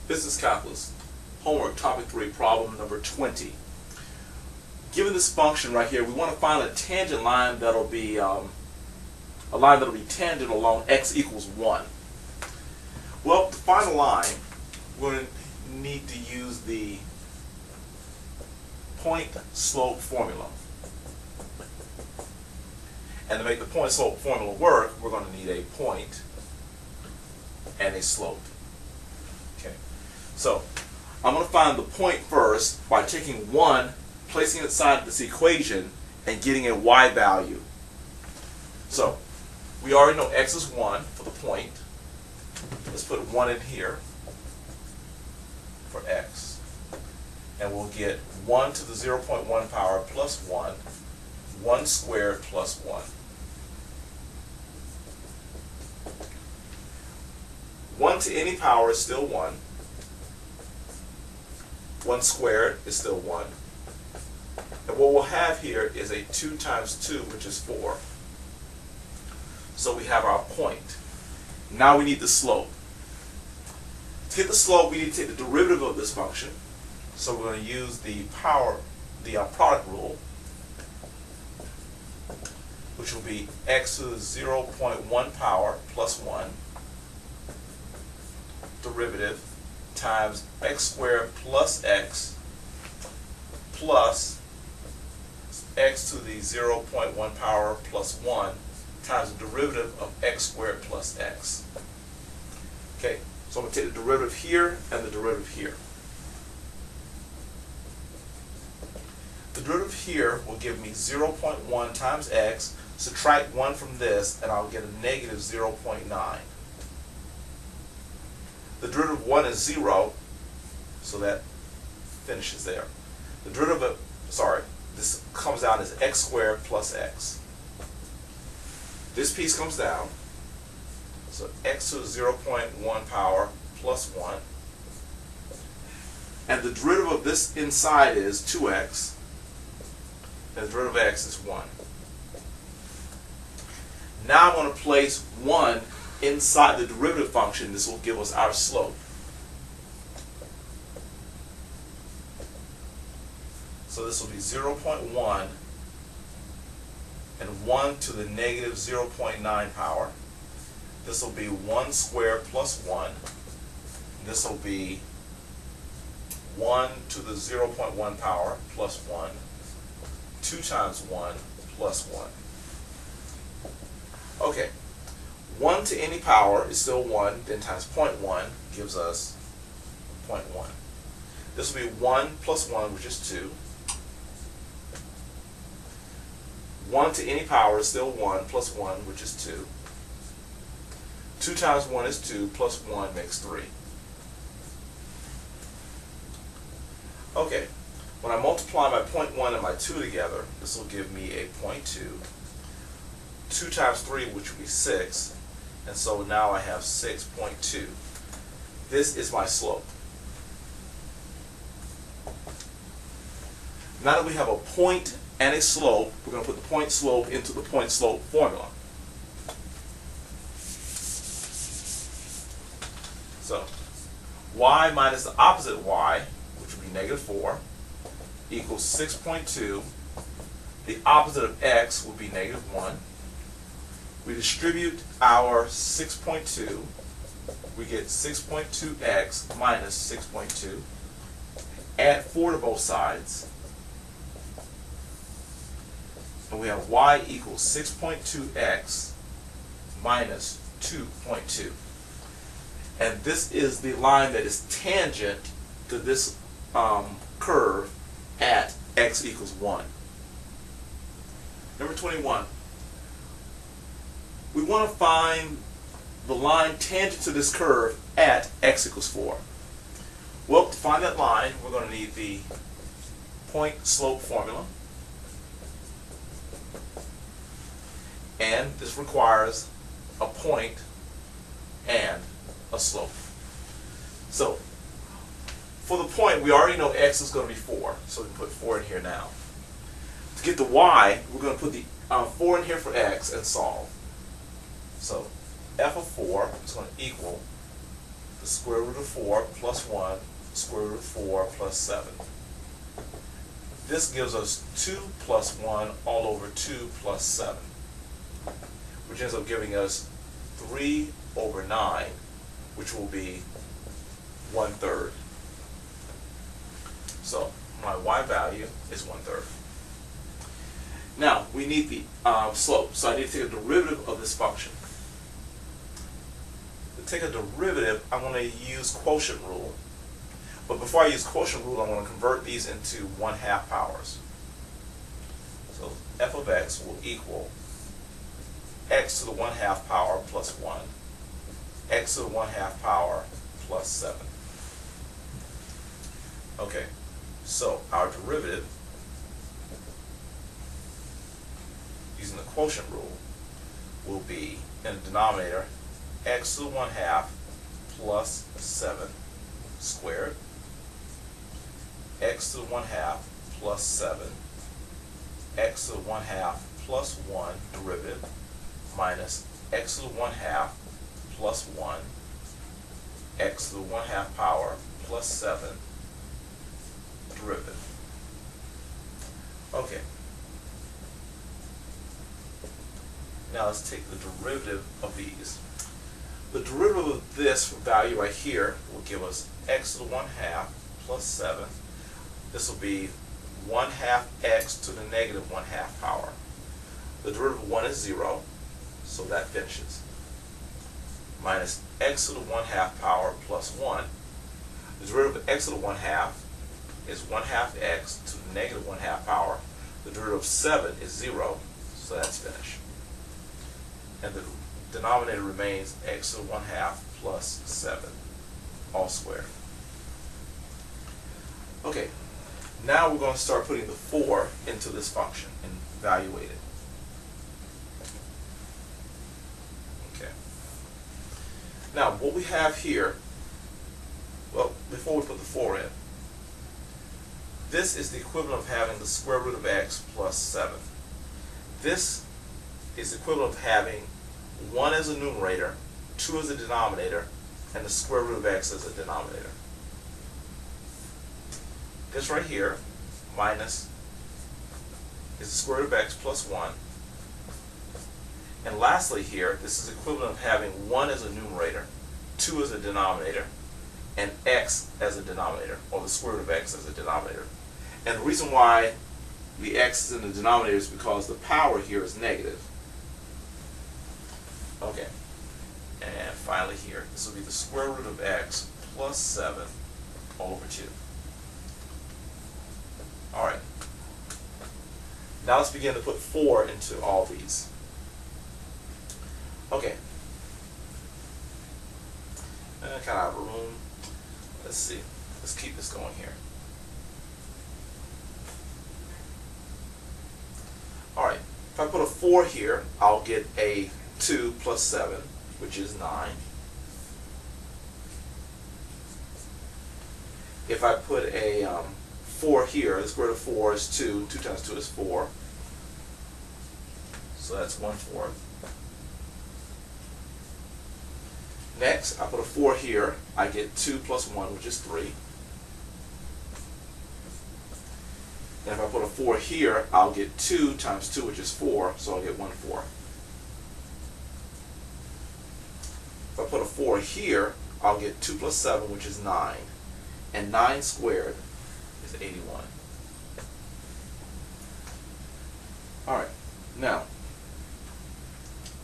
Business Calculus, homework, topic 3, problem number 20. Given this function right here, we want to find a tangent line that'll be tangent along x equals 1. Well, to find a line, we're going to need to use the point-slope formula. And to make the point-slope formula work, we're going to need a point and a slope. Okay, so I'm going to find the point first by taking 1, placing it inside this equation, and getting a y value. So we already know x is 1 for the point. Let's put 1 in here for x. And we'll get 1 to the 0.1 power plus 1, 1 squared plus 1. 1 to any power is still 1. 1 squared is still 1. And what we'll have here is a 2 times 2, which is 4. So we have our point. Now we need the slope. To get the slope, we need to take the derivative of this function. So we're going to use the product rule, which will be x to the 0.1 power plus 1 derivative times x squared plus x to the 0.1 power plus 1 times the derivative of x squared plus x. Okay, so I'm going to take the derivative here and the derivative here. The derivative here will give me 0.1 times x, subtract 1 from this, and I'll get a negative 0.9. The derivative of 1 is 0, so that finishes there. The derivative of, this comes out as x squared plus x. This piece comes down, so x to the 0.1 power plus 1. And the derivative of this inside is 2x, and the derivative of x is 1. Now I'm going to place 1 inside the derivative function. This will give us our slope. So this will be 0.1 and 1 to the negative 0.9 power. This will be 1 squared plus 1. This will be 1 to the 0.1 power plus 1. 2 times 1 plus 1. Okay. 1 to any power is still 1, then times 0.1 gives us 0.1. This will be 1 plus 1, which is 2. 1 to any power is still 1 plus 1, which is 2. 2 times 1 is 2, plus 1 makes 3. Okay, when I multiply my 0.1 and my 2 together, this will give me a 0.2. 2 times 3, which would be 6. And so now I have 6.2. This is my slope. Now that we have a point and a slope, we're going to put the point slope into the point slope formula. So y minus the opposite y, which would be negative 4, equals 6.2. The opposite of x would be negative 1. We distribute our 6.2. We get 6.2x minus 6.2. Add 4 to both sides. And we have y equals 6.2x minus 2.2. And this is the line that is tangent to this curve at x equals 1. Number 21. We want to find the line tangent to this curve at x equals 4. Well, to find that line, we're going to need the point slope formula. And this requires a point and a slope. So, for the point, we already know x is going to be 4, so we can put 4 in here now. To get the y, we're going to put the 4 in here for x and solve. So, f of 4 is going to equal the square root of 4 plus 1, square root of 4 plus 7. This gives us 2 plus 1 all over 2 plus 7, which ends up giving us 3 over 9, which will be 1/3. So my y value is 1/3. Now we need the slope, so I need to take a derivative of this function. To take a derivative, I want to use quotient rule. But before I use quotient rule, I want to convert these into 1/2 powers. So f of x will equal x to the 1/2 power plus 1, x to the 1/2 power plus 7. Okay, so our derivative, using the quotient rule, will be in the denominator x to the 1/2 plus 7 squared, x to the 1/2 plus 7, x to the 1/2 plus 1 derivative, minus x to the 1/2 plus 1, x to the 1/2 power plus 7 derivative. Okay. Now let's take the derivative of these. The derivative of this value right here will give us x to the 1/2 plus 7. This will be 1/2 x to the negative 1/2 power. The derivative of 1 is 0, so that finishes. Minus x to the 1/2 power plus 1. The derivative of x to the 1/2 is 1/2 x to the negative 1/2 power. The derivative of 7 is 0, so that's finished. And the denominator remains x to the 1/2 plus 7, all squared. Okay, now we're going to start putting the 4 into this function and evaluate it. Okay. Now, what we have here, well, before we put the 4 in, this is the equivalent of having the square root of x plus 7. This is equivalent of having 1 as a numerator, 2 as a denominator, and the square root of x as a denominator. This right here, minus, is the square root of x plus 1. And lastly here, this is equivalent of having 1 as a numerator, 2 as a denominator, and x as a denominator, or the square root of x as a denominator. And the reason why the x is in the denominator is because the power here is negative. Okay, and finally here, this will be the square root of x plus 7 all over 2. Alright, now let's begin to put 4 into all these. Okay, kind of out of room. Let's see, let's keep this going here. Alright, if I put a 4 here, I'll get a 2 plus 7, which is 9. If I put a 4 here, the square root of 4 is 2. 2 times 2 is 4. So that's 1/4. Next, I put a 4 here. I get 2 plus 1, which is 3. And if I put a 4 here, I'll get 2 times 2, which is 4, so I'll get 1/4. If I put a 4 here, I'll get 2 plus 7, which is 9. And 9 squared is 81. Alright, now,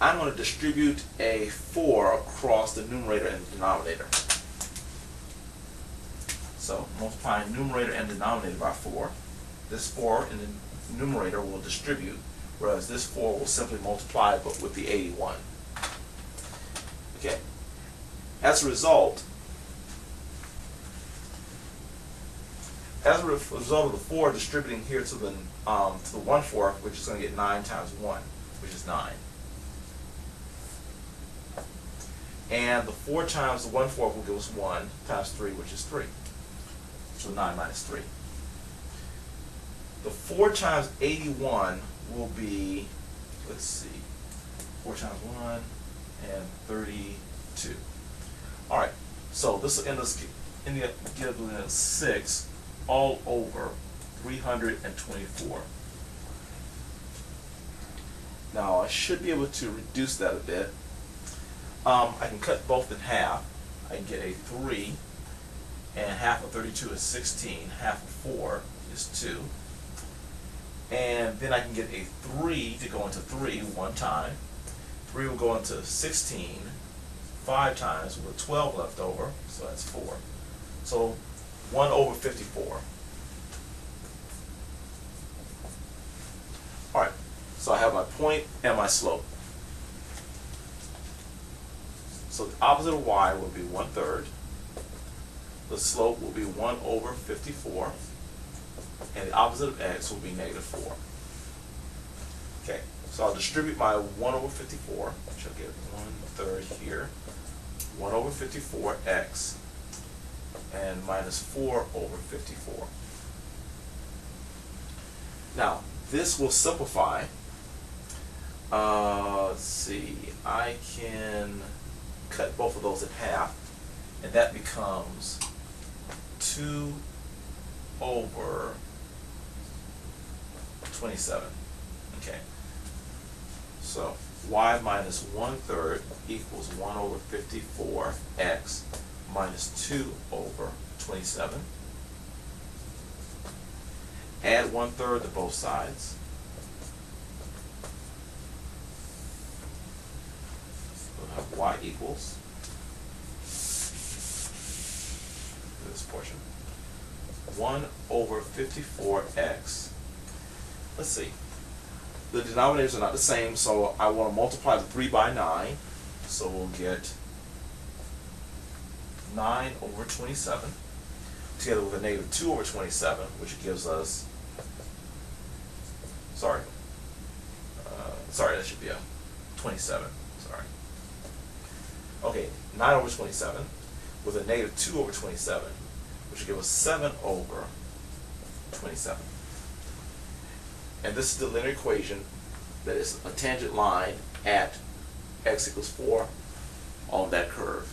I'm going to distribute a 4 across the numerator and the denominator. So, multiplying numerator and denominator by 4. This 4 in the numerator will distribute, whereas this 4 will simply multiply but with the 81. Okay. As a result of the 4 distributing here to the 1/4, which is going to get 9 times 1, which is 9. And the 4 times the 1/4 will give us 1 times 3, which is 3. So 9 minus 3. The 4 times 81 will be, let's see, 4 times 1 and 32. Alright, So this will end up giving us 6 all over 324. Now I should be able to reduce that a bit. I can cut both in half. I can get a 3, and half of 32 is 16. Half of 4 is 2. And then I can get a 3 to go into 3 one time. 3 will go into 16 5 times with 12 left over, so that's 4. So 1 over 54. Alright, so I have my point and my slope. So the opposite of y will be 1/3. The slope will be 1 over 54. And the opposite of x will be -4. Okay, so I'll distribute my 1 over 54, which I'll get 1/3 here. 1 over 54x, and minus 4 over 54. Now, this will simplify. Let's see, I can cut both of those in half, and that becomes 2 over 27. Okay, so y minus 1/3 equals 1 over 54x minus 2 over 27. Add 1/3 to both sides. We'll have y equals this portion 1 over 54x. Let's see. The denominators are not the same, so I want to multiply the 3 by 9. So we'll get 9 over 27 together with a negative 2 over 27, which gives us, sorry, that should be a 27, sorry. Okay, 9 over 27 with a negative 2 over 27, which will give us 7 over 27. And this is the linear equation that is a tangent line at x equals 4 on that curve.